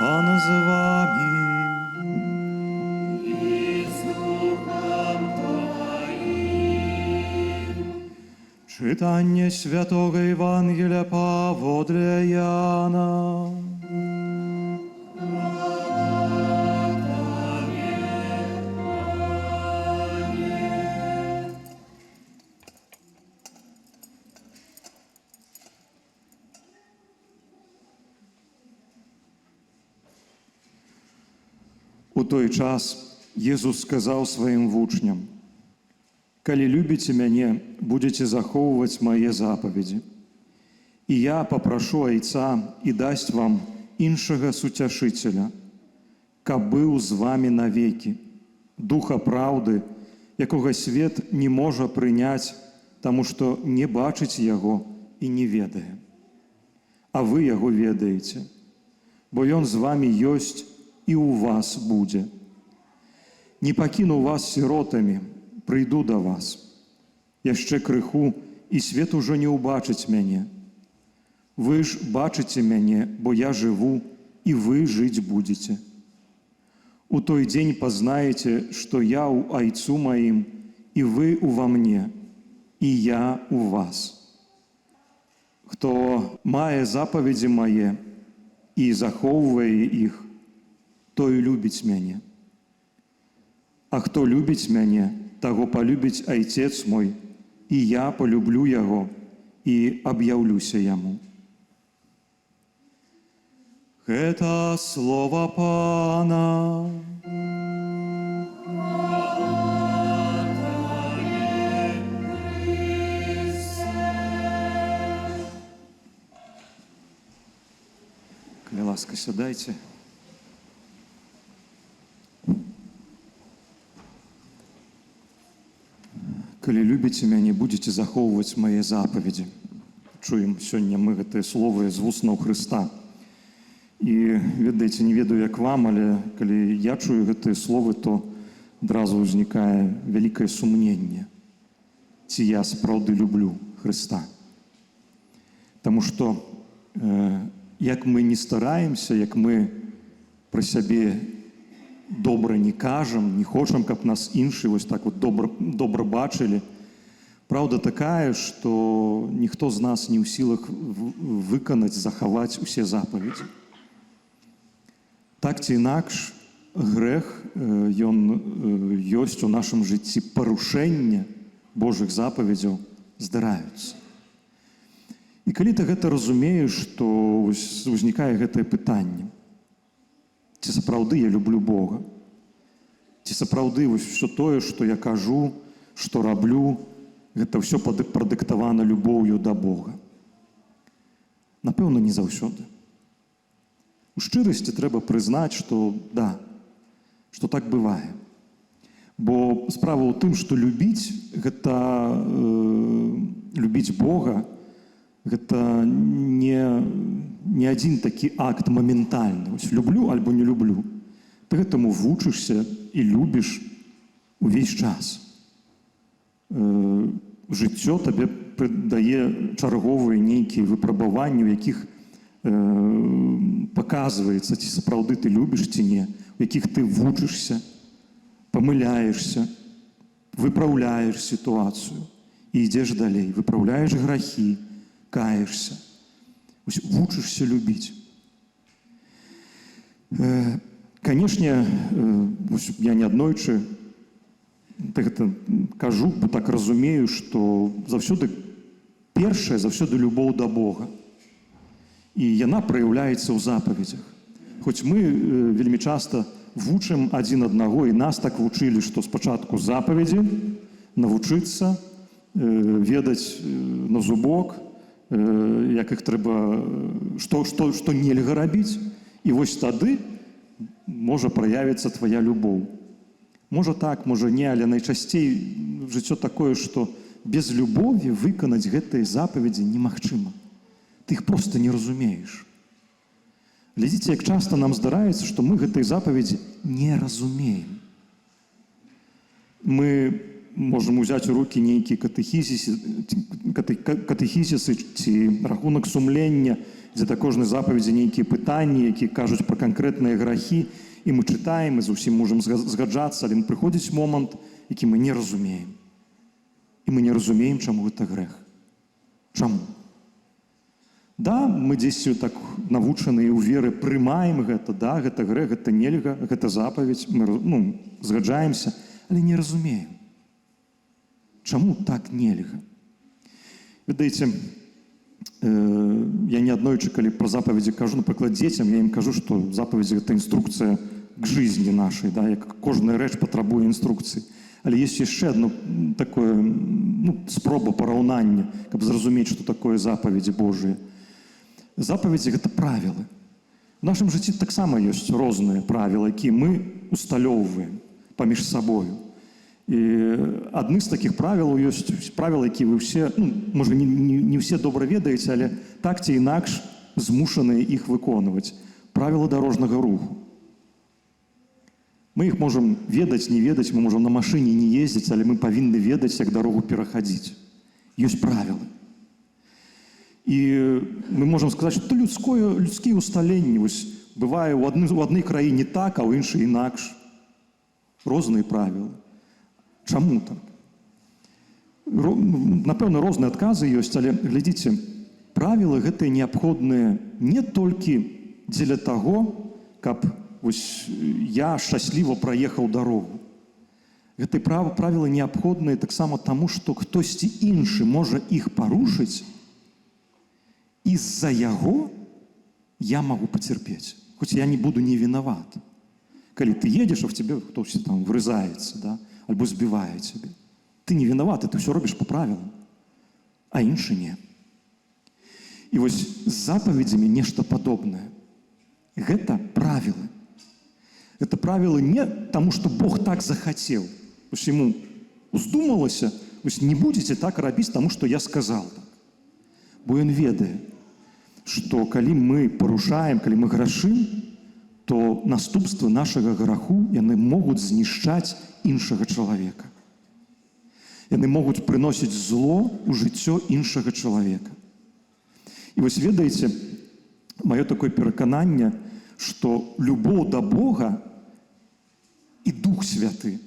Пан з вами. Читання Святого Євангелія паводле Яна. У той час Єсус сказав своїм вучням: «Калі любіце мяне, будете захоўваць мае запаведзі. І я папрашу Айца і дасць вам іншага суцяшыцеля, каб быў з вамі навекі, духа праўды, якога свет не можа прыняць, таму што не бачыць яго і не ведае. А вы яго ведаеце, бо ён з вамі ёсць і ў вас будзе. Не пакіну вас сіротамі, прыйду да вас. Яшчэ крыху, і свет ужо не ўбачыць мяне. Вы ж бачыце мяне, бо я жыву, і вы жыць будзеце. У той дзень пазнаеце, што я ў Айцу маім, і вы ўва мне, і я ў вас. Хто мае запаведзі мае і захоўвае іх, той любіць мяне. А хто любіць мяне, таго полюбіць Айцец мой, і я полюблю яго і аб'яўлюся яму». Гэта слова Пана. Калі ласка, сядайце. «Калі любіце мяне, будзеце захоўваць мае запаведзі». Чуем сёння мы гэтыя словы з вуснаў Хрыста. І, ведаеце, не ведаю, як вам, але калі я чую гэтыя словы, то адразу ўзнікае вялікае сумненне. Ці я сапраўды люблю Хрыста? Таму што, як мы не стараемся, як мы пра сябе добра не кажам, не хочам, каб нас іншыя вось так вот добра бачылі. Праўда такая, што ніхто з нас не ў сілах выканаць, захаваць усе запаведзі. Так ці інакш, грэх, ён ёсць у нашым жыцці, парушэнне Божых запаведзяў здараюцца. І калі ты гэта разумееш, то узнікае гэтае пытанне: ці сапраўды я люблю Бога? Ці сапраўды ўсё тое, што я кажу, што раблю, гэта ўсё прадыктавана любоўю да Бога? Напэўна, не заўсёды. У шчырасці трэба прызнаць, што да, што так бывае. Бо справа ў тым, што любіць, гэта любіць Бога, гэта не адзін такі акт моментальны. Ось люблю альбо не люблю. Ты гэтаму вучышся і любіш увесь час. Жыццё табе дае чарговыя нейкія выпрабаванні, у якіх паказваецца, ці сапраўды ты любіш ці не, у якіх ты вучышся, памыляешся, выпраўляеш сітуацыю і ідзеш далей, выпраўляеш грахі, каешься, вучишься любить. Канешне, я неаднойчы гэта кажу, бо так разумею, што заўсёды першае, заўсёды любоў да Бога. І яна праяўляецца ў запаведзях. Хоць мы вельмі часта вучым адзін аднаго, і нас так вучылі, што спачатку запаведзі, навучыцца, ведаць на зубок, як іх трэба, што нельга рабіць, і вось тады можа праявіцца твая любоў. Можа так, можа не, але найчасцей жыццё такое, што без любові выканаць гэтыя запаведзі немагчыма. Ты іх проста не разумееш. Глядзіце, як часта нам здараецца, што мы гэтыя запаведзі не разумеем. Мы можам узяць у рукі нейкія катэхізісы ці рахунак сумлення, дзе да кожнай запаведзі нейкія пытанні, якія кажуць пра канкрэтныя грахі, і мы чытаем, і зусім можам згаджацца, але прыходзіць момант, які мы не разумеем. І мы не разумеем, чаму гэта грэх. Чаму? Да, мы дзесьці так навучаныя ў веры прымаем гэта, да, гэта грэх, гэта нельга, гэта запаведь, мы згаджаемся, але не разумеем. Чаму так нельга? Ведаеце, я неаднойчы, калі пра запаведзі кажу, напрыклад, дзецям, я ім кажу, што запаведзі – гэта інструкцыя к жизни нашай, да, як кожная рэч патрабуе інструкцыі. Але ёсць яшчэ одно такое, спроба параўнання, каб зразумець, што такое запаведзі Божыя. Запаведзі – гэта правілы. У нашым жыцці таксама ёсць розныя правілы, якія мы усталёўваем паміж сабою. І адны з такіх правілаў ёсць правілы, якія вы ўсе, можа, не ўсе добра ведаеце, але так ці інакш змушаныя іх выконваць. Правілы дарожнага руху. Мы іх можам ведаць, не ведаць, мы можам на машыне не ездзіць, але мы павінны ведаць, як дарогу перахадзіць. Ёсць правілы. І мы можам сказаць, што людскія ўсталенні. Бывае, у адной краіне так, а ў іншай інакш. Розныя правілы. Чаму так? Напэўна, розныя адказы ёсць, але, глядзіце, правілы гэтыя неабходныя не толькі дзеля таго, каб я шчасліва праехаў дарогу. Гэтыя правілы неабходныя таксама таму, што хтосьці іншы можа іх парушыць, і з-за яго я магу пацярпець, хоць я не буду не вінават. Калі ты едзеш, а в цябе хтось там врызаецца, да? Альбо збівае цябе. Ты не вінаваты, ты ўсё робіш па правілам, а іншы не. І вось з запаведзямі нешта падобнае. Гэта правілы. Гэта правілы не таму, што Бог так захацеў. Вось яму уздумалася, вось не будзеце так рабіць, таму што я сказал так. Бо ён ведае, што калі мы парушаем, калі мы грашым, то наступствы нашага граху яны могуць знішчаць іншага чалавека. Яны могуць прыносіць зло ў жыццё іншага чалавека. І вось ведаеце, маё такое перакананне, што любоў да Бога і Дух Святы,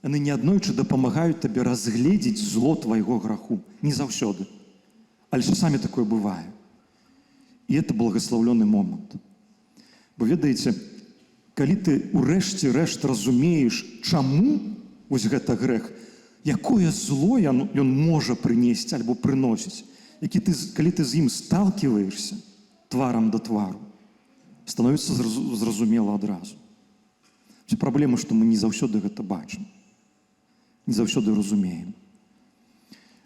яны неаднойчы дапамагаюць табе разгледзець зло твайго граху. Не заўсёды. Але часамі такое бывае. І гэта благаслаўлёны момант. Бо ведаеце, калі ты ўрэшце рэшт разумееш, чаму вось гэта грэх, якое зло ён можа прынесці альбо прыносіць, калі ты з ім сталківаешся тварам да твару, становіцца зразумела адразу. Праблема, што мы не заўсёды гэта бачым, не заўсёды разумеем.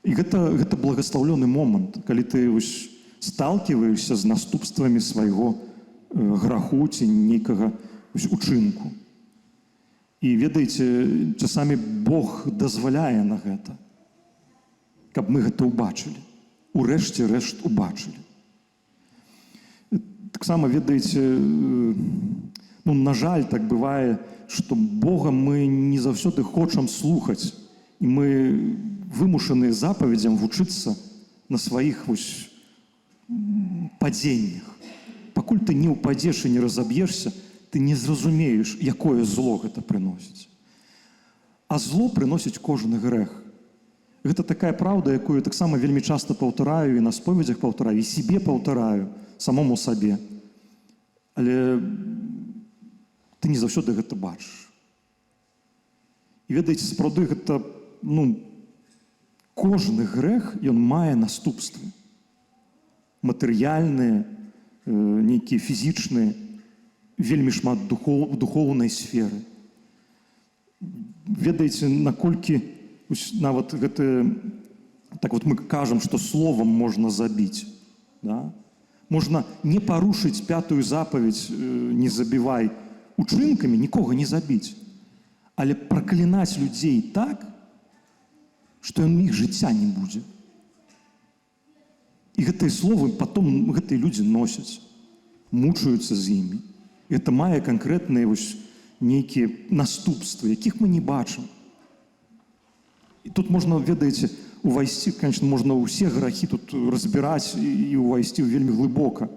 І гэта благаслаўлёны момант, калі ты сталківаешся з наступствамі свайго граху ці нейкага учынку. І ведаеце, часамі Бог дазваляе на гэта, каб мы гэта ўбачылі. Урэшце рэшт убачылі. Таксама, ведаеце, на жаль, так бывае, што Бога мы не заўсёды хочам слухаць, і мы вымушаныя запаведзям вучыцца на сваіх падзеннях. Пакуль ты не ўпадзеш і не разаб'ешся, ты не зразумееш, якое зло гэта прыносіць. А зло прыносіць кожны грэх. Гэта такая праўда, якую таксама вельмі часта паўтараю і на споведзях паўтараю, і сябе паўтараю, самому сабе. Але ты не заўсёды гэта бачыш. І ведаеце, сапраўды гэта, кожны грэх, ён мае наступствы. Матэрыяльныя, нейкія фізічныя, вельмі шмат духоўнай сферы. Ведаеце, наколькі нават гэта, так вот мы кажам, што словам можна забіць. Да? Можна не парушыць 5-ю запаведь, не забівай, учынкамі нікога не забіць. Але праклінаць людзей так, што іх жыцця не будзе. І гэтыя словы потом гэтыя людзі носяць, мучаюцца з імі. Гэта мае канкрэтныя нейкія наступствы, якіх мы не бачым. І тут можна, ведаеце, увайсці, конечно, можна ўсе грахі тут разбіраць і увайсці вельмі глыбока.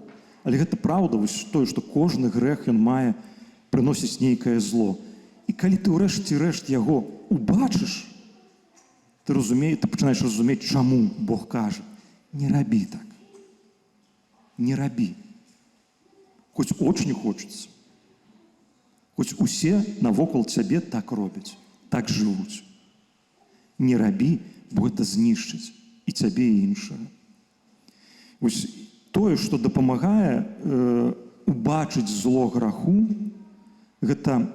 Але гэта праўда, вось тое, што кожны грэх ён мае прыносіць нейкае зло. І калі ты ўрэшце рэшт яго убачыш, ты пачынаеш разумець, чаму Бог кажа: не рабі так. Не рабі. Хоць очень хочацца. Хоць усе навокал цябе так робяць, так жывуць. Не рабі, бо гэта знішчыць і цябе, і іншага. Вось тое, што дапамагае убачыць зло граху, гэта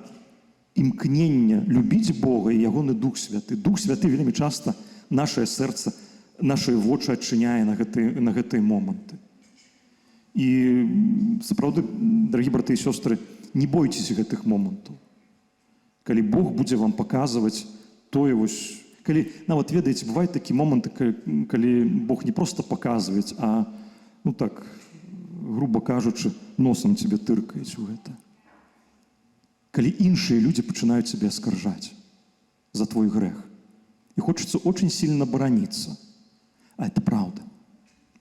імкненне любіць Бога і ягоны Дух Святы. Дух Святы вельмі часта нашае сэрца, нашыя вочы адчыняе на гэтыя моманты. І сапраўды, дарагі браты і сёстры, не бойцеся гэтых момантаў. Калі Бог будзе вам паказваць тое вось... Калі, нават, ведаеце, бываюць такія моманты, калі Бог не проста паказваць, а, ну так, груба кажучы, носам цябе тыркаюць у гэта. Калі іншыя людзі пачынаюць цябе аскаржаць за твой грэх. І хочацца очень сильно бараніцца. А это праўда.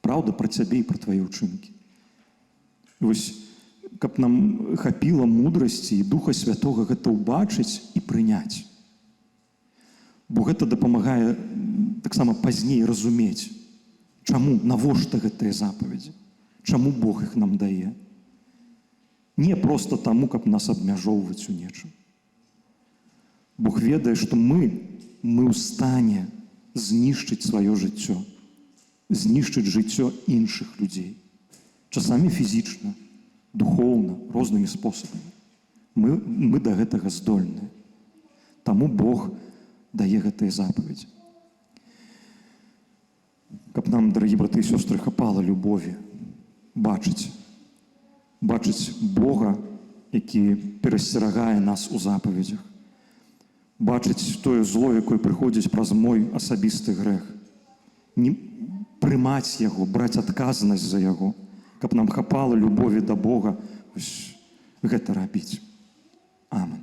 Праўда пра цябе і пра твае ўчынкі. І вось, каб нам хапіла мудрасці і Духа Святога гэта ўбачыць і прыняць. Бо гэта дапамагае таксама пазней разумець, чаму, навошта гэтыя запаведзі, чаму Бог іх нам дае. Не проста таму, каб нас абмяжоўваць у нечым. Бог ведае, што мы ў стане знішчыць сваё жыццё, знішчыць жыццё іншых людзей. Часамі фізічна, духоўна, рознымі спосабамі. Мы да гэтага здольныя. Таму Бог дае гэтыя запаведзі. Каб нам, дарагі браты і сёстры, хапала любові, бачыць Бога, які перасцерагае нас у запаведзях, бачыць тое зло, якое прыходзіць праз мой асабісты грэх, не прымаць яго, браць адказнасць за яго, каб нам хапала любові да Бога, гэта рабіць. Амен.